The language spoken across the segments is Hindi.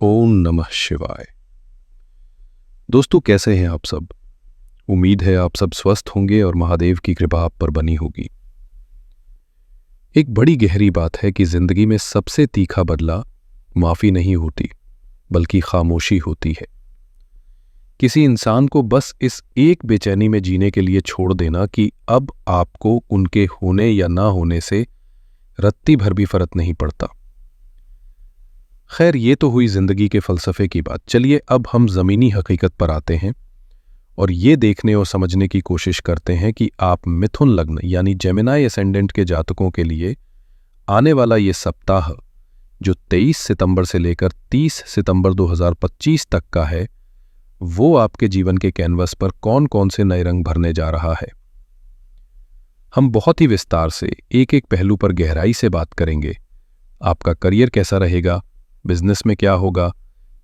ओम नमः शिवाय। दोस्तों, कैसे हैं आप सब? उम्मीद है आप सब स्वस्थ होंगे और महादेव की कृपा आप पर बनी होगी। एक बड़ी गहरी बात है कि जिंदगी में सबसे तीखा बदला माफी नहीं होती, बल्कि खामोशी होती है। किसी इंसान को बस इस एक बेचैनी में जीने के लिए छोड़ देना कि अब आपको उनके होने या ना होने से रत्ती भर भी फर्क नहीं पड़ता। खैर, ये तो हुई जिंदगी के फलसफे की बात। चलिए अब हम जमीनी हकीकत पर आते हैं और ये देखने और समझने की कोशिश करते हैं कि आप मिथुन लग्न यानी जेमिनी एसेंडेंट के जातकों के लिए आने वाला ये सप्ताह, जो 23 सितंबर से लेकर 30 सितंबर 2025 तक का है, वो आपके जीवन के कैनवस पर कौन कौन से नए रंग भरने जा रहा है। हम बहुत ही विस्तार से एक एक पहलू पर गहराई से बात करेंगे। आपका करियर कैसा रहेगा, बिजनेस में क्या होगा,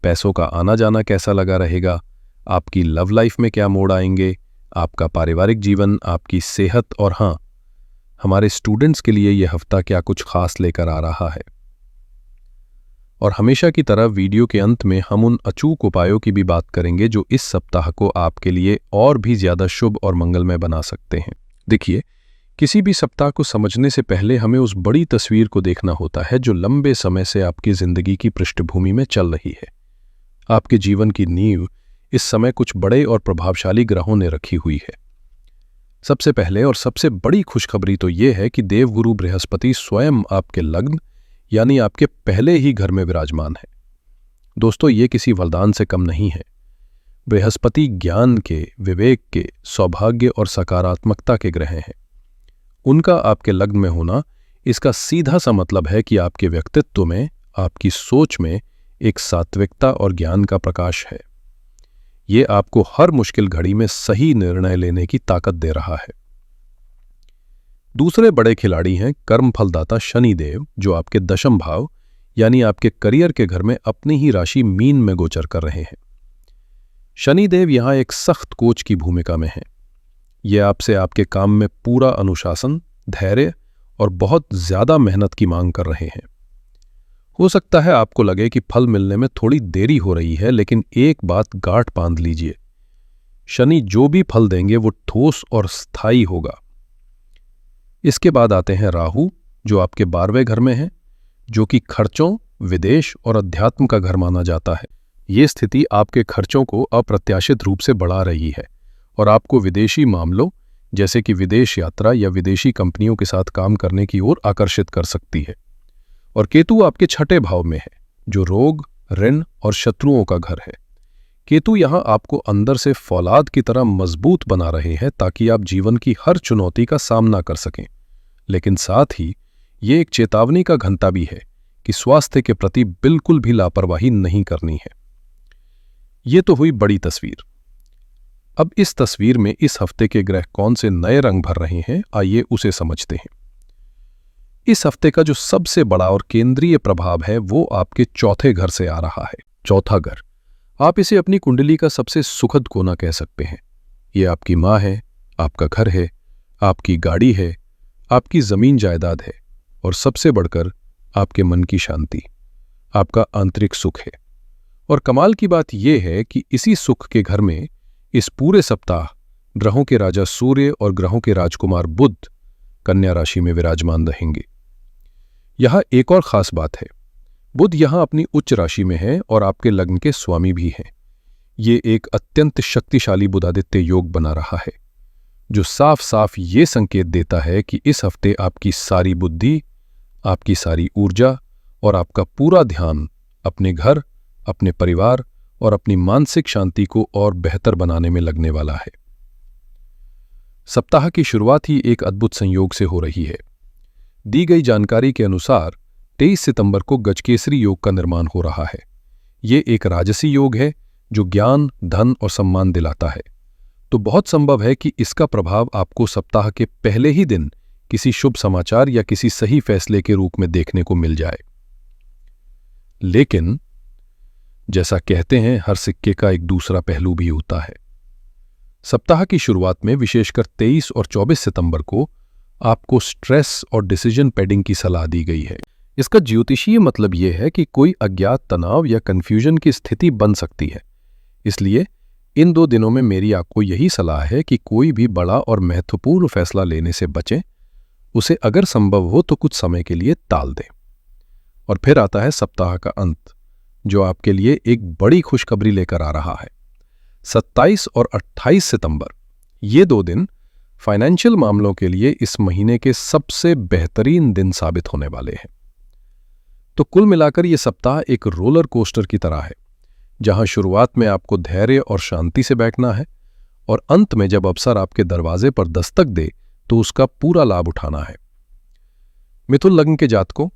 पैसों का आना जाना कैसा लगा रहेगा, आपकी लव लाइफ में क्या मोड़ आएंगे, आपका पारिवारिक जीवन, आपकी सेहत और हाँ, हमारे स्टूडेंट्स के लिए यह हफ्ता क्या कुछ खास लेकर आ रहा है। और हमेशा की तरह वीडियो के अंत में हम उन अचूक उपायों की भी बात करेंगे जो इस सप्ताह को आपके लिए और भी ज्यादा शुभ और मंगलमय बना सकते हैं। देखिए, किसी भी सप्ताह को समझने से पहले हमें उस बड़ी तस्वीर को देखना होता है जो लंबे समय से आपकी जिंदगी की पृष्ठभूमि में चल रही है। आपके जीवन की नींव इस समय कुछ बड़े और प्रभावशाली ग्रहों ने रखी हुई है। सबसे पहले और सबसे बड़ी खुशखबरी तो ये है कि देवगुरु बृहस्पति स्वयं आपके लग्न यानी आपके पहले ही घर में विराजमान है। दोस्तों, ये किसी वरदान से कम नहीं है। बृहस्पति ज्ञान के, विवेक के, सौभाग्य और सकारात्मकता के ग्रह हैं। उनका आपके लग्न में होना, इसका सीधा सा मतलब है कि आपके व्यक्तित्व में, आपकी सोच में एक सात्विकता और ज्ञान का प्रकाश है। ये आपको हर मुश्किल घड़ी में सही निर्णय लेने की ताकत दे रहा है। दूसरे बड़े खिलाड़ी हैं कर्म फलदाता शनिदेव, जो आपके दशम भाव यानी आपके करियर के घर में अपनी ही राशि मीन में गोचर कर रहे हैं। शनिदेव यहां एक सख्त कोच की भूमिका में है। ये आपसे आपके काम में पूरा अनुशासन, धैर्य और बहुत ज्यादा मेहनत की मांग कर रहे हैं। हो सकता है आपको लगे कि फल मिलने में थोड़ी देरी हो रही है, लेकिन एक बात गांठ बांध लीजिए, शनि जो भी फल देंगे वो ठोस और स्थायी होगा। इसके बाद आते हैं राहु, जो आपके 12वें घर में है, जो कि खर्चों, विदेश और अध्यात्म का घर माना जाता है। ये स्थिति आपके खर्चों को अप्रत्याशित रूप से बढ़ा रही है और आपको विदेशी मामलों जैसे कि विदेश यात्रा या विदेशी कंपनियों के साथ काम करने की ओर आकर्षित कर सकती है। और केतु आपके 6ठे भाव में है, जो रोग, ऋण और शत्रुओं का घर है। केतु यहां आपको अंदर से फौलाद की तरह मजबूत बना रहे हैं ताकि आप जीवन की हर चुनौती का सामना कर सकें। लेकिन साथ ही ये एक चेतावनी का घंटा भी है कि स्वास्थ्य के प्रति बिल्कुल भी लापरवाही नहीं करनी है। ये तो हुई बड़ी तस्वीर। अब इस तस्वीर में इस हफ्ते के ग्रह कौन से नए रंग भर रहे हैं, आइए उसे समझते हैं। इस हफ्ते का जो सबसे बड़ा और केंद्रीय प्रभाव है वो आपके चौथे घर से आ रहा है। चौथा घर, आप इसे अपनी कुंडली का सबसे सुखद कोना कह सकते हैं। ये आपकी माँ है, आपका घर है, आपकी गाड़ी है, आपकी जमीन जायदाद है और सबसे बढ़कर आपके मन की शांति, आपका आंतरिक सुख है। और कमाल की बात यह है कि इसी सुख के घर में इस पूरे सप्ताह ग्रहों के राजा सूर्य और ग्रहों के राजकुमार बुध कन्या राशि में विराजमान रहेंगे। यहां एक और खास बात है, बुध यहां अपनी उच्च राशि में है और आपके लग्न के स्वामी भी हैं। ये एक अत्यंत शक्तिशाली बुधादित्य योग बना रहा है, जो साफ साफ ये संकेत देता है कि इस हफ्ते आपकी सारी बुद्धि, आपकी सारी ऊर्जा और आपका पूरा ध्यान अपने घर, अपने परिवार और अपनी मानसिक शांति को और बेहतर बनाने में लगने वाला है। सप्ताह की शुरुआत ही एक अद्भुत संयोग से हो रही है। दी गई जानकारी के अनुसार 23 सितंबर को गजकेसरी योग का निर्माण हो रहा है। ये एक राजसी योग है जो ज्ञान, धन और सम्मान दिलाता है। तो बहुत संभव है कि इसका प्रभाव आपको सप्ताह के पहले ही दिन किसी शुभ समाचार या किसी सही फैसले के रूप में देखने को मिल जाए। लेकिन जैसा कहते हैं, हर सिक्के का एक दूसरा पहलू भी होता है। सप्ताह की शुरुआत में विशेषकर 23 और 24 सितंबर को आपको स्ट्रेस और डिसीजन पेडिंग की सलाह दी गई है। इसका ज्योतिषीय मतलब यह है कि कोई अज्ञात तनाव या कंफ्यूजन की स्थिति बन सकती है। इसलिए इन 2 दिनों में मेरी आपको यही सलाह है कि कोई भी बड़ा और महत्वपूर्ण फैसला लेने से बचें, उसे अगर संभव हो तो कुछ समय के लिए टाल दें। और फिर आता है सप्ताह का अंत, जो आपके लिए एक बड़ी खुशखबरी लेकर आ रहा है। 27 और 28 सितंबर, ये 2 दिन फाइनेंशियल मामलों के लिए इस महीने के सबसे बेहतरीन दिन साबित होने वाले हैं। तो कुल मिलाकर ये सप्ताह एक रोलर कोस्टर की तरह है, जहां शुरुआत में आपको धैर्य और शांति से बैठना है और अंत में जब अवसर आपके दरवाजे पर दस्तक दे तो उसका पूरा लाभ उठाना है। मिथुन लग्न के जातकों,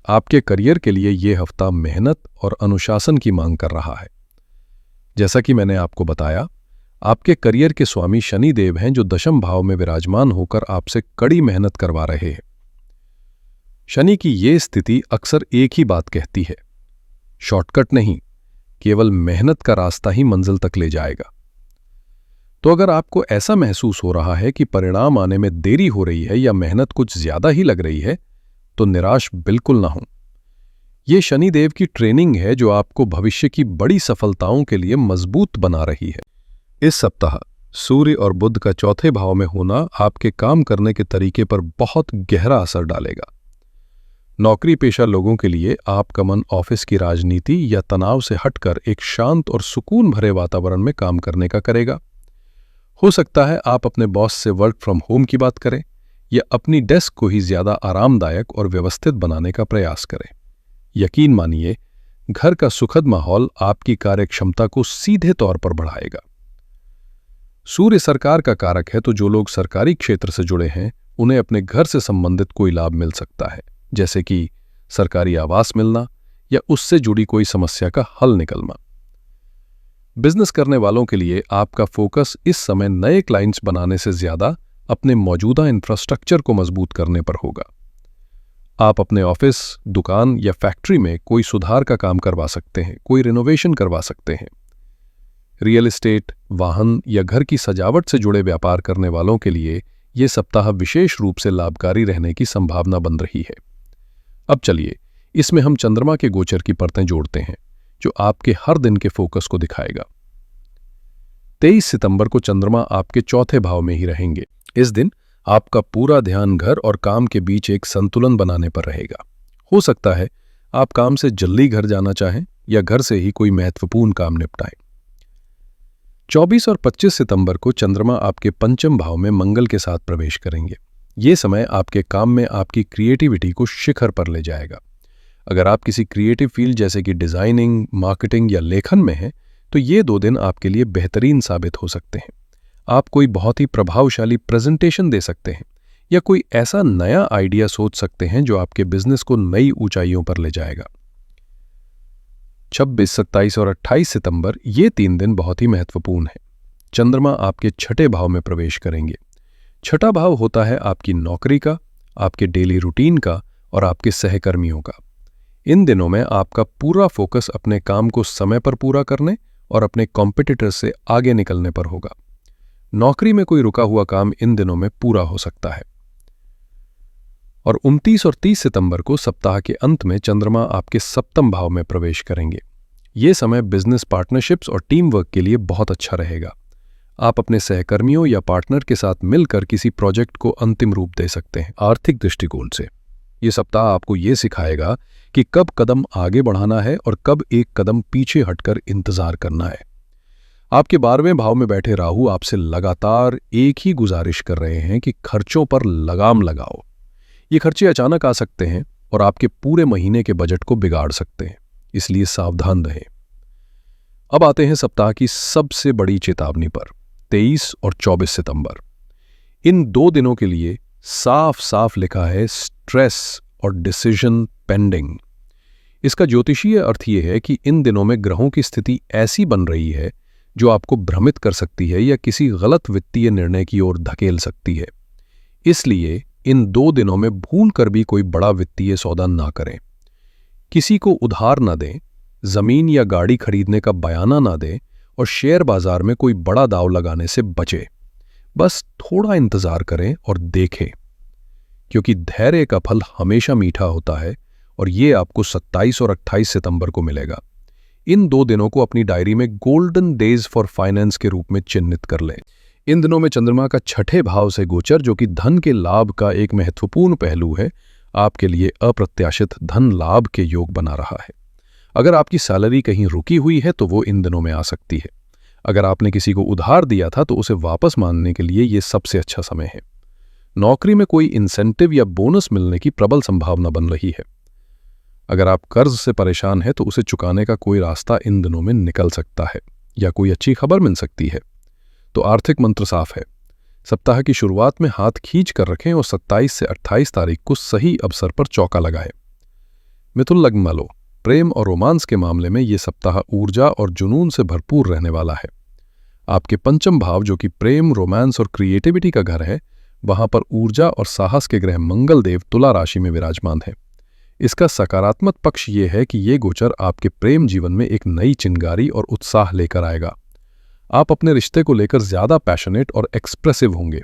आपके करियर के लिए यह हफ्ता मेहनत और अनुशासन की मांग कर रहा है। जैसा कि मैंने आपको बताया, आपके करियर के स्वामी शनि देव हैं, जो दशम भाव में विराजमान होकर आपसे कड़ी मेहनत करवा रहे हैं। शनि की ये स्थिति अक्सर एक ही बात कहती है, शॉर्टकट नहीं, केवल मेहनत का रास्ता ही मंजिल तक ले जाएगा। तो अगर आपको ऐसा महसूस हो रहा है कि परिणाम आने में देरी हो रही है या मेहनत कुछ ज्यादा ही लग रही है, तो निराश बिल्कुल ना हो। ये शनिदेव की ट्रेनिंग है जो आपको भविष्य की बड़ी सफलताओं के लिए मजबूत बना रही है। इस सप्ताह सूर्य और बुध का चौथे भाव में होना आपके काम करने के तरीके पर बहुत गहरा असर डालेगा। नौकरी पेशा लोगों के लिए आपका मन ऑफिस की राजनीति या तनाव से हटकर एक शांत और सुकून भरे वातावरण में काम करने का करेगा। हो सकता है आप अपने बॉस से वर्क फ्रॉम होम की बात करें या अपनी डेस्क को ही ज्यादा आरामदायक और व्यवस्थित बनाने का प्रयास करें। यकीन मानिए, घर का सुखद माहौल आपकी कार्यक्षमता को सीधे तौर पर बढ़ाएगा। सूर्य सरकार का कारक है, तो जो लोग सरकारी क्षेत्र से जुड़े हैं उन्हें अपने घर से संबंधित कोई लाभ मिल सकता है, जैसे कि सरकारी आवास मिलना या उससे जुड़ी कोई समस्या का हल निकलना। बिजनेस करने वालों के लिए आपका फोकस इस समय नए क्लाइंट्स बनाने से ज्यादा अपने मौजूदा इंफ्रास्ट्रक्चर को मजबूत करने पर होगा। आप अपने ऑफिस, दुकान या फैक्ट्री में कोई सुधार का काम करवा सकते हैं, कोई रिनोवेशन करवा सकते हैं। रियल एस्टेट, वाहन या घर की सजावट से जुड़े व्यापार करने वालों के लिए ये सप्ताह विशेष रूप से लाभकारी रहने की संभावना बन रही है। अब चलिए इसमें हम चंद्रमा के गोचर की परतें जोड़ते हैं, जो आपके हर दिन के फोकस को दिखाएगा। 23 सितंबर को चंद्रमा आपके चौथे भाव में ही रहेंगे। इस दिन आपका पूरा ध्यान घर और काम के बीच एक संतुलन बनाने पर रहेगा। हो सकता है आप काम से जल्दी घर जाना चाहें या घर से ही कोई महत्वपूर्ण काम निपटाएं। 24 और 25 सितंबर को चंद्रमा आपके पंचम भाव में मंगल के साथ प्रवेश करेंगे। ये समय आपके काम में आपकी क्रिएटिविटी को शिखर पर ले जाएगा। अगर आप किसी क्रिएटिव फील्ड जैसे कि डिजाइनिंग, मार्केटिंग या लेखन में हैं, तो ये 2 दिन आपके लिए बेहतरीन साबित हो सकते हैं। आप कोई बहुत ही प्रभावशाली प्रेजेंटेशन दे सकते हैं या कोई ऐसा नया आइडिया सोच सकते हैं जो आपके बिजनेस को नई ऊंचाइयों पर ले जाएगा। 26, 27 और 28 सितंबर, ये 3 दिन बहुत ही महत्वपूर्ण हैं। चंद्रमा आपके छठे भाव में प्रवेश करेंगे। छठा भाव होता है आपकी नौकरी का, आपके डेली रूटीन का और आपके सहकर्मियों का। इन दिनों में आपका पूरा फोकस अपने काम को समय पर पूरा करने और अपने कॉम्पिटिटर से आगे निकलने पर होगा। नौकरी में कोई रुका हुआ काम इन दिनों में पूरा हो सकता है। और 29 और 30 सितंबर को सप्ताह के अंत में चंद्रमा आपके सप्तम भाव में प्रवेश करेंगे। ये समय बिजनेस पार्टनरशिप्स और टीम वर्क के लिए बहुत अच्छा रहेगा। आप अपने सहकर्मियों या पार्टनर के साथ मिलकर किसी प्रोजेक्ट को अंतिम रूप दे सकते हैं। आर्थिक दृष्टिकोण से ये सप्ताह आपको ये सिखाएगा कि कब कदम आगे बढ़ाना है और कब एक कदम पीछे हटकर इंतजार करना है। आपके 12वें भाव में बैठे राहु आपसे लगातार एक ही गुजारिश कर रहे हैं कि खर्चों पर लगाम लगाओ। ये खर्चे अचानक आ सकते हैं और आपके पूरे महीने के बजट को बिगाड़ सकते हैं, इसलिए सावधान रहें। अब आते हैं सप्ताह की सबसे बड़ी चेतावनी पर, 23 और 24 सितंबर। इन 2 दिनों के लिए साफ साफ लिखा है स्ट्रेस और डिसीजन पेंडिंग। इसका ज्योतिषीय अर्थ यह है कि इन दिनों में ग्रहों की स्थिति ऐसी बन रही है जो आपको भ्रमित कर सकती है या किसी गलत वित्तीय निर्णय की ओर धकेल सकती है। इसलिए इन 2 दिनों में भूल कर भी कोई बड़ा वित्तीय सौदा ना करें। किसी को उधार ना दें, जमीन या गाड़ी खरीदने का बयाना ना दें और शेयर बाजार में कोई बड़ा दांव लगाने से बचें। बस थोड़ा इंतजार करें और देखें, क्योंकि धैर्य का फल हमेशा मीठा होता है और ये आपको 27 और 28 सितंबर को मिलेगा। इन 2 दिनों को अपनी डायरी में गोल्डन डेज फॉर फाइनेंस के रूप में चिन्हित कर लें। इन दिनों में चंद्रमा का छठे भाव से गोचर, जो कि धन के लाभ का एक महत्वपूर्ण पहलू है, आपके लिए अप्रत्याशित धन लाभ के योग बना रहा है। अगर आपकी सैलरी कहीं रुकी हुई है तो वो इन दिनों में आ सकती है। अगर आपने किसी को उधार दिया था तो उसे वापस मांगने के लिए ये सबसे अच्छा समय है। नौकरी में कोई इंसेंटिव या बोनस मिलने की प्रबल संभावना बन रही है। अगर आप कर्ज से परेशान हैं तो उसे चुकाने का कोई रास्ता इन दिनों में निकल सकता है या कोई अच्छी खबर मिल सकती है। तो आर्थिक मंत्र साफ है। सप्ताह की शुरुआत में हाथ खींच कर रखें और 27 से 28 तारीख को सही अवसर पर चौका लगाएं। मिथुन लग्न वालों, प्रेम और रोमांस के मामले में ये सप्ताह ऊर्जा और जुनून से भरपूर रहने वाला है। आपके पंचम भाव, जो कि प्रेम, रोमांस और क्रिएटिविटी का घर है, वहां पर ऊर्जा और साहस के ग्रह मंगल देव तुला राशि में विराजमान है। इसका सकारात्मक पक्ष ये है कि ये गोचर आपके प्रेम जीवन में एक नई चिंगारी और उत्साह लेकर आएगा। आप अपने रिश्ते को लेकर ज्यादा पैशनेट और एक्सप्रेसिव होंगे।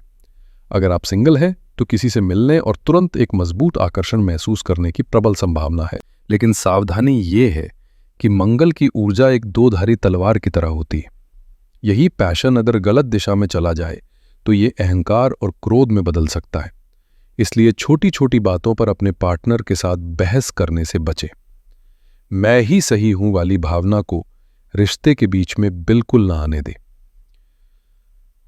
अगर आप सिंगल हैं तो किसी से मिलने और तुरंत एक मजबूत आकर्षण महसूस करने की प्रबल संभावना है। लेकिन सावधानी ये है कि मंगल की ऊर्जा एक दो-धारी तलवार की तरह होती है। यही पैशन अगर गलत दिशा में चला जाए तो ये अहंकार और क्रोध में बदल सकता है। इसलिए छोटी छोटी बातों पर अपने पार्टनर के साथ बहस करने से बचें। मैं ही सही हूं वाली भावना को रिश्ते के बीच में बिल्कुल ना आने दें।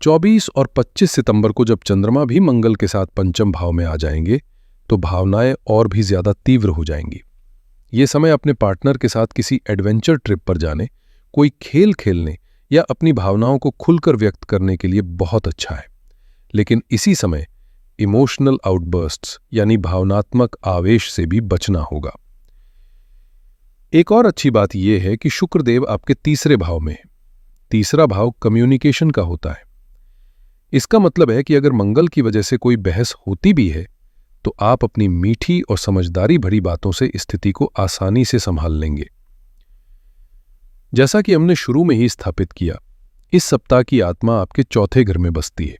24 और 25 सितंबर को जब चंद्रमा भी मंगल के साथ पंचम भाव में आ जाएंगे तो भावनाएं और भी ज्यादा तीव्र हो जाएंगी। ये समय अपने पार्टनर के साथ किसी एडवेंचर ट्रिप पर जाने, कोई खेल खेलने या अपनी भावनाओं को खुलकर व्यक्त करने के लिए बहुत अच्छा है। लेकिन इसी समय इमोशनल आउटबर्स्ट्स यानी भावनात्मक आवेश से भी बचना होगा। एक और अच्छी बात यह है कि शुक्रदेव आपके तीसरे भाव में है। तीसरा भाव कम्युनिकेशन का होता है। इसका मतलब है कि अगर मंगल की वजह से कोई बहस होती भी है तो आप अपनी मीठी और समझदारी भरी बातों से स्थिति को आसानी से संभाल लेंगे। जैसा कि हमने शुरू में ही स्थापित किया, इस सप्ताह की आत्मा आपके चौथे घर में बसती है।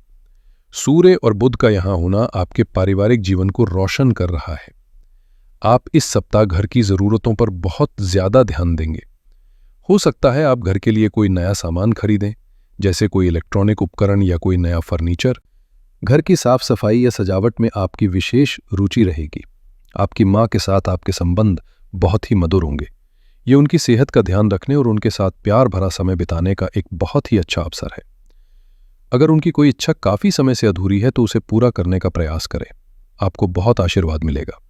सूर्य और बुध का यहां होना आपके पारिवारिक जीवन को रोशन कर रहा है। आप इस सप्ताह घर की जरूरतों पर बहुत ज्यादा ध्यान देंगे। हो सकता है आप घर के लिए कोई नया सामान खरीदें, जैसे कोई इलेक्ट्रॉनिक उपकरण या कोई नया फर्नीचर। घर की साफ सफाई या सजावट में आपकी विशेष रुचि रहेगी। आपकी मां के साथ आपके संबंध बहुत ही मधुर होंगे। ये उनकी सेहत का ध्यान रखने और उनके साथ प्यार भरा समय बिताने का एक बहुत ही अच्छा अवसर है। अगर उनकी कोई इच्छा काफी समय से अधूरी है तो उसे पूरा करने का प्रयास करें। आपको बहुत आशीर्वाद मिलेगा।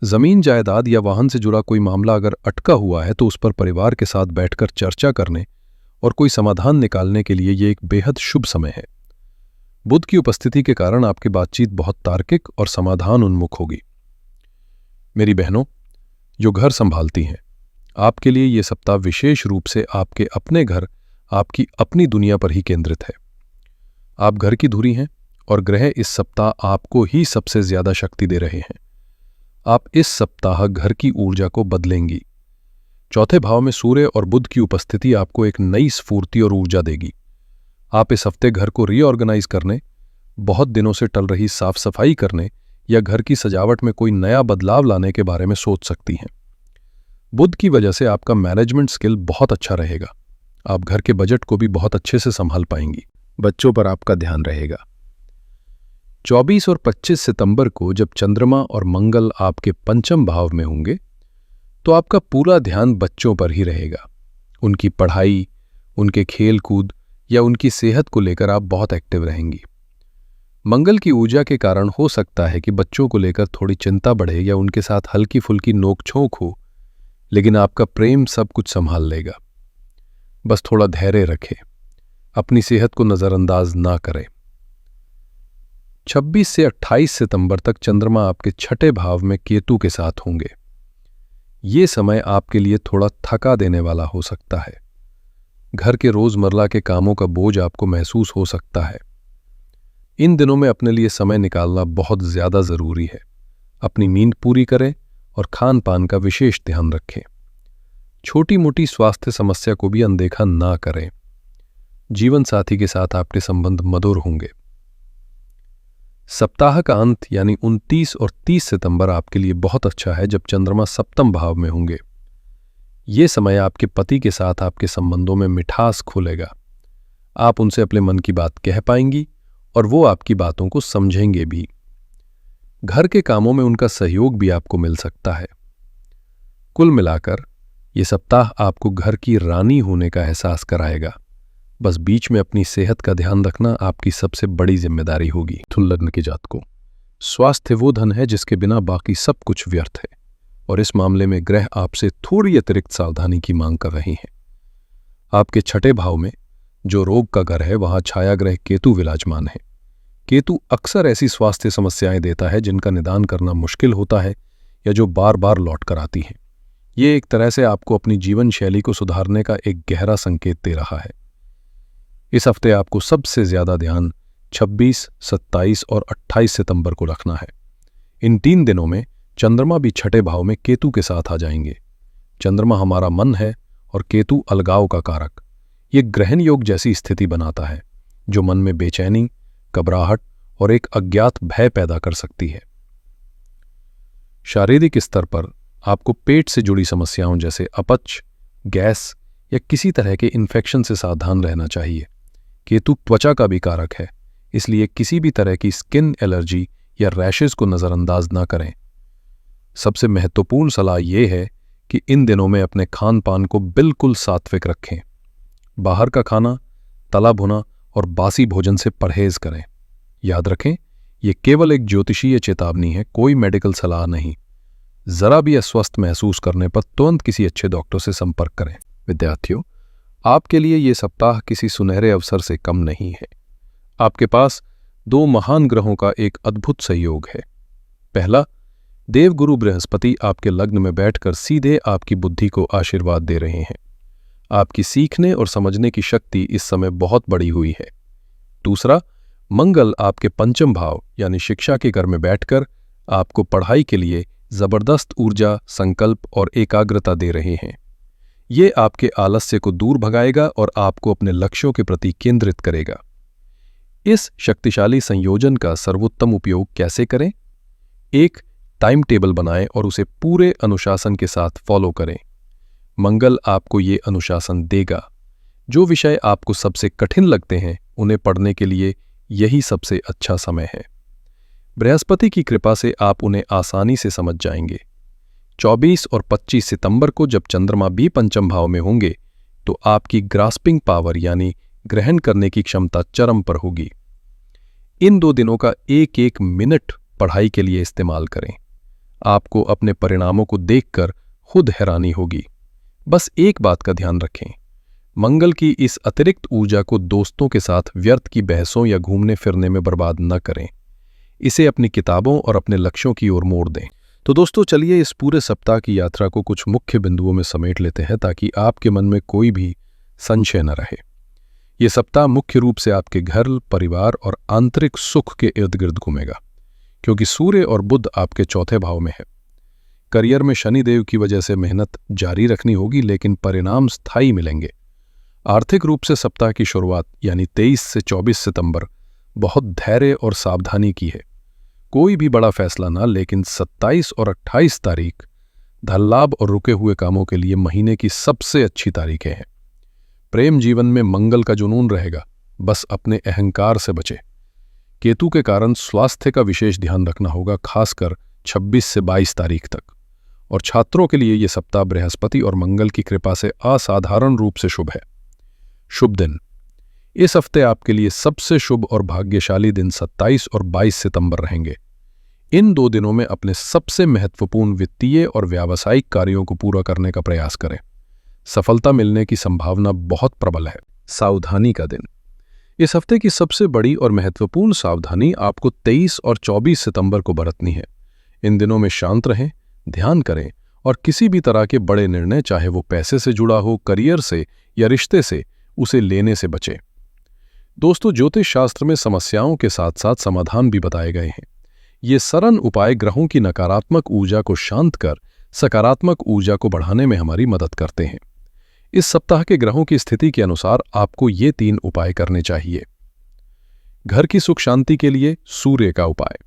जमीन, जायदाद या वाहन से जुड़ा कोई मामला अगर अटका हुआ है तो उस पर परिवार के साथ बैठकर चर्चा करने और कोई समाधान निकालने के लिए ये एक बेहद शुभ समय है। बुध की उपस्थिति के कारण आपकी बातचीत बहुत तार्किक और समाधान उन्मुख होगी। मेरी बहनों जो घर संभालती हैं, आपके लिए यह सप्ताह विशेष रूप से आपके अपने घर, आपकी अपनी दुनिया पर ही केंद्रित है। आप घर की धुरी हैं और ग्रह इस सप्ताह आपको ही सबसे ज्यादा शक्ति दे रहे हैं। आप इस सप्ताह घर की ऊर्जा को बदलेंगी। चौथे भाव में सूर्य और बुध की उपस्थिति आपको एक नई स्फूर्ति और ऊर्जा देगी। आप इस हफ्ते घर को रीऑर्गेनाइज करने, बहुत दिनों से टल रही साफ सफाई करने या घर की सजावट में कोई नया बदलाव लाने के बारे में सोच सकती हैं। बुध की वजह से आपका मैनेजमेंट स्किल बहुत अच्छा रहेगा। आप घर के बजट को भी बहुत अच्छे से संभाल पाएंगी। बच्चों पर आपका ध्यान रहेगा। 24 और 25 सितंबर को जब चंद्रमा और मंगल आपके पंचम भाव में होंगे तो आपका पूरा ध्यान बच्चों पर ही रहेगा। उनकी पढ़ाई, उनके खेल कूद या उनकी सेहत को लेकर आप बहुत एक्टिव रहेंगी। मंगल की ऊर्जा के कारण हो सकता है कि बच्चों को लेकर थोड़ी चिंता बढ़े या उनके साथ हल्की फुल्की नोकझोंक हो, लेकिन आपका प्रेम सब कुछ संभाल लेगा। बस थोड़ा धैर्य रखें, अपनी सेहत को नजरअंदाज ना करें। 26 से 28 सितंबर तक चंद्रमा आपके छठे भाव में केतु के साथ होंगे। ये समय आपके लिए थोड़ा थका देने वाला हो सकता है। घर के रोजमर्रा के कामों का बोझ आपको महसूस हो सकता है। इन दिनों में अपने लिए समय निकालना बहुत ज्यादा जरूरी है। अपनी नींद पूरी करें और खान पान का विशेष ध्यान रखें। छोटी मोटी स्वास्थ्य समस्या को भी अनदेखा ना करें। जीवन साथी के साथ आपके संबंध मधुर होंगे। सप्ताह का अंत यानी 29 और 30 सितंबर आपके लिए बहुत अच्छा है, जब चंद्रमा सप्तम भाव में होंगे। ये समय आपके पति के साथ आपके संबंधों में मिठास खोलेगा। आप उनसे अपने मन की बात कह पाएंगी और वो आपकी बातों को समझेंगे भी। घर के कामों में उनका सहयोग भी आपको मिल सकता है। कुल मिलाकर ये सप्ताह आपको घर की रानी होने का एहसास कराएगा। बस बीच में अपनी सेहत का ध्यान रखना आपकी सबसे बड़ी जिम्मेदारी होगी। मिथुन लग्न की जात को स्वास्थ्य वो धन है जिसके बिना बाकी सब कुछ व्यर्थ है, और इस मामले में ग्रह आपसे थोड़ी अतिरिक्त सावधानी की मांग कर रही हैं। आपके छठे भाव में जो रोग का घर है, वहां छाया ग्रह केतु विराजमान है। केतु अक्सर ऐसी स्वास्थ्य समस्याएं देता है जिनका निदान करना मुश्किल होता है या जो बार बार लौट कर आती हैं। ये एक तरह से आपको अपनी जीवन शैली को सुधारने का एक गहरा संकेत दे रहा है। इस हफ्ते आपको सबसे ज्यादा ध्यान 26, 27 और 28 सितंबर को रखना है। इन 3 दिनों में चंद्रमा भी छठे भाव में केतु के साथ आ जाएंगे। चंद्रमा हमारा मन है और केतु अलगाव का कारक। ये ग्रहण योग जैसी स्थिति बनाता है जो मन में बेचैनी, घबराहट और एक अज्ञात भय पैदा कर सकती है। शारीरिक स्तर पर आपको पेट से जुड़ी समस्याओं जैसे अपच, गैस या किसी तरह के इन्फेक्शन से सावधान रहना चाहिए। केतु त्वचा का भी कारक है, इसलिए किसी भी तरह की स्किन एलर्जी या रैशेज को नज़रअंदाज ना करें। सबसे महत्वपूर्ण सलाह यह है कि इन दिनों में अपने खान पान को बिल्कुल सात्विक रखें। बाहर का खाना, तला भुना और बासी भोजन से परहेज करें। याद रखें, ये केवल एक ज्योतिषीय चेतावनी है, कोई मेडिकल सलाह नहीं। जरा भी अस्वस्थ महसूस करने पर तुरंत किसी अच्छे डॉक्टर से संपर्क करें। विद्यार्थियों, आपके लिए ये सप्ताह किसी सुनहरे अवसर से कम नहीं है। आपके पास 2 महान ग्रहों का एक अद्भुत सहयोग है। पहला, देवगुरु बृहस्पति आपके लग्न में बैठकर सीधे आपकी बुद्धि को आशीर्वाद दे रहे हैं। आपकी सीखने और समझने की शक्ति इस समय बहुत बड़ी हुई है। दूसरा, मंगल आपके पंचम भाव यानी शिक्षा के घर में बैठकर आपको पढ़ाई के लिए जबरदस्त ऊर्जा, संकल्प और एकाग्रता दे रहे हैं। ये आपके आलस्य को दूर भगाएगा और आपको अपने लक्ष्यों के प्रति केंद्रित करेगा। इस शक्तिशाली संयोजन का सर्वोत्तम उपयोग कैसे करें? एक टाइम टेबल बनाएं और उसे पूरे अनुशासन के साथ फॉलो करें। मंगल आपको ये अनुशासन देगा। जो विषय आपको सबसे कठिन लगते हैं, उन्हें पढ़ने के लिए यही सबसे अच्छा समय है। बृहस्पति की कृपा से आप उन्हें आसानी से समझ जाएंगे। 24 और 25 सितंबर को जब चंद्रमा भी पंचम भाव में होंगे, तो आपकी ग्रास्पिंग पावर यानी ग्रहण करने की क्षमता चरम पर होगी। इन 2 दिनों का एक एक मिनट पढ़ाई के लिए इस्तेमाल करें। आपको अपने परिणामों को देखकर खुद हैरानी होगी। बस एक बात का ध्यान रखें, मंगल की इस अतिरिक्त ऊर्जा को दोस्तों के साथ व्यर्थ की बहसों या घूमने फिरने में बर्बाद न करें। इसे अपनी किताबों और अपने लक्ष्यों की ओर मोड़ दें। तो दोस्तों, चलिए इस पूरे सप्ताह की यात्रा को कुछ मुख्य बिंदुओं में समेट लेते हैं ताकि आपके मन में कोई भी संशय न रहे। ये सप्ताह मुख्य रूप से आपके घर, परिवार और आंतरिक सुख के इर्द गिर्द घूमेगा, क्योंकि सूर्य और बुध आपके चौथे भाव में है। करियर में शनिदेव की वजह से मेहनत जारी रखनी होगी, लेकिन परिणाम स्थायी मिलेंगे। आर्थिक रूप से सप्ताह की शुरुआत यानी 23 से 24 सितंबर बहुत धैर्य और सावधानी की है। कोई भी बड़ा फैसला ना, लेकिन 27 और 28 तारीख धन लाभ और रुके हुए कामों के लिए महीने की सबसे अच्छी तारीखें हैं। प्रेम जीवन में मंगल का जुनून रहेगा, बस अपने अहंकार से बचे। केतु के कारण स्वास्थ्य का विशेष ध्यान रखना होगा, खासकर 26 से 22 तारीख तक। और छात्रों के लिए यह सप्ताह बृहस्पति और मंगल की कृपा से असाधारण रूप से शुभ है। शुभ दिन। इस हफ्ते आपके लिए सबसे शुभ और भाग्यशाली दिन 27 और 22 सितंबर रहेंगे। इन 2 दिनों में अपने सबसे महत्वपूर्ण वित्तीय और व्यावसायिक कार्यों को पूरा करने का प्रयास करें। सफलता मिलने की संभावना बहुत प्रबल है। सावधानी का दिन। इस हफ्ते की सबसे बड़ी और महत्वपूर्ण सावधानी आपको 23 और 24 सितंबर को बरतनी है। इन दिनों में शांत रहें, ध्यान करें और किसी भी तरह के बड़े निर्णय, चाहे वो पैसे से जुड़ा हो, करियर से या रिश्ते से, उसे लेने से बचें। दोस्तों, ज्योतिष शास्त्र में समस्याओं के साथ साथ समाधान भी बताए गए हैं। ये सरल उपाय ग्रहों की नकारात्मक ऊर्जा को शांत कर सकारात्मक ऊर्जा को बढ़ाने में हमारी मदद करते हैं। इस सप्ताह के ग्रहों की स्थिति के अनुसार आपको ये 3 उपाय करने चाहिए। घर की सुख शांति के लिए सूर्य का उपाय।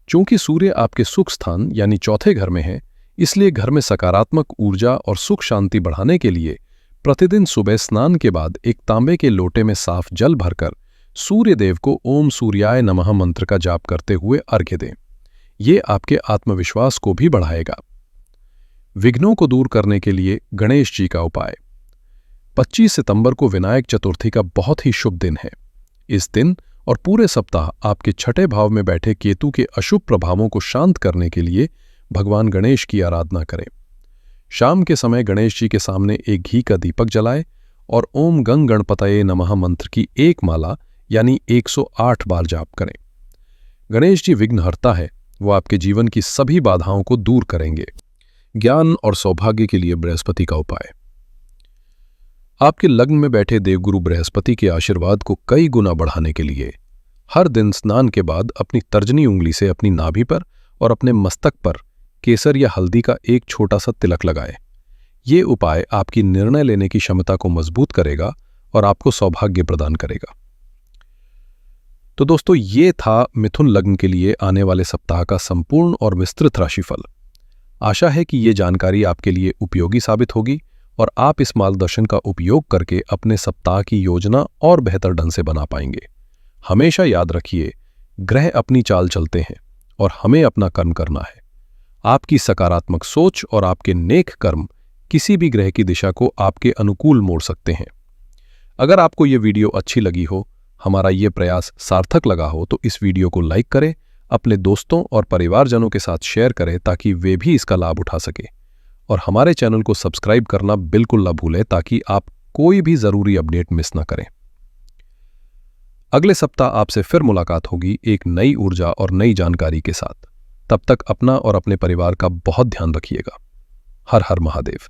चूंकि सूर्य आपके सुख स्थान यानी चौथे घर में है, इसलिए घर में सकारात्मक ऊर्जा और सुख शांति बढ़ाने के लिए प्रतिदिन सुबह स्नान के बाद एक तांबे के लोटे में साफ जल भरकर सूर्य देव को ओम सूर्याय नमः मंत्र का जाप करते हुए अर्घ्य दें। ये आपके आत्मविश्वास को भी बढ़ाएगा। विघ्नों को दूर करने के लिए गणेश जी का उपाय। 25 सितंबर को विनायक चतुर्थी का बहुत ही शुभ दिन है। इस दिन और पूरे सप्ताह आपके छठे भाव में बैठे केतु के अशुभ प्रभावों को शांत करने के लिए भगवान गणेश की आराधना करें। शाम के समय गणेश जी के सामने एक घी का दीपक जलाएं और ओम गंग गणपतये नमः मंत्र की एक माला यानी 108 बार जाप करें। गणेश जी विघ्नहर्ता है, वो आपके जीवन की सभी बाधाओं को दूर करेंगे। ज्ञान और सौभाग्य के लिए बृहस्पति का उपाय। आपके लग्न में बैठे देवगुरु बृहस्पति के आशीर्वाद को कई गुना बढ़ाने के लिए हर दिन स्नान के बाद अपनी तर्जनी उंगली से अपनी नाभि पर और अपने मस्तक पर केसर या हल्दी का एक छोटा सा तिलक लगाएं। ये उपाय आपकी निर्णय लेने की क्षमता को मजबूत करेगा और आपको सौभाग्य प्रदान करेगा। तो दोस्तों, ये था मिथुन लग्न के लिए आने वाले सप्ताह का संपूर्ण और विस्तृत राशिफल। आशा है कि ये जानकारी आपके लिए उपयोगी साबित होगी और आप इस मार्गदर्शन का उपयोग करके अपने सप्ताह की योजना और बेहतर ढंग से बना पाएंगे। हमेशा याद रखिए, ग्रह अपनी चाल चलते हैं और हमें अपना कर्म करना है। आपकी सकारात्मक सोच और आपके नेक कर्म किसी भी ग्रह की दिशा को आपके अनुकूल मोड़ सकते हैं। अगर आपको ये वीडियो अच्छी लगी हो, हमारा ये प्रयास सार्थक लगा हो, तो इस वीडियो को लाइक करें, अपने दोस्तों और परिवारजनों के साथ शेयर करें ताकि वे भी इसका लाभ उठा सकें। और हमारे चैनल को सब्सक्राइब करना बिल्कुल ना भूलें ताकि आप कोई भी जरूरी अपडेट मिस ना करें। अगले सप्ताह आपसे फिर मुलाकात होगी एक नई ऊर्जा और नई जानकारी के साथ। तब तक अपना और अपने परिवार का बहुत ध्यान रखिएगा। हर हर महादेव।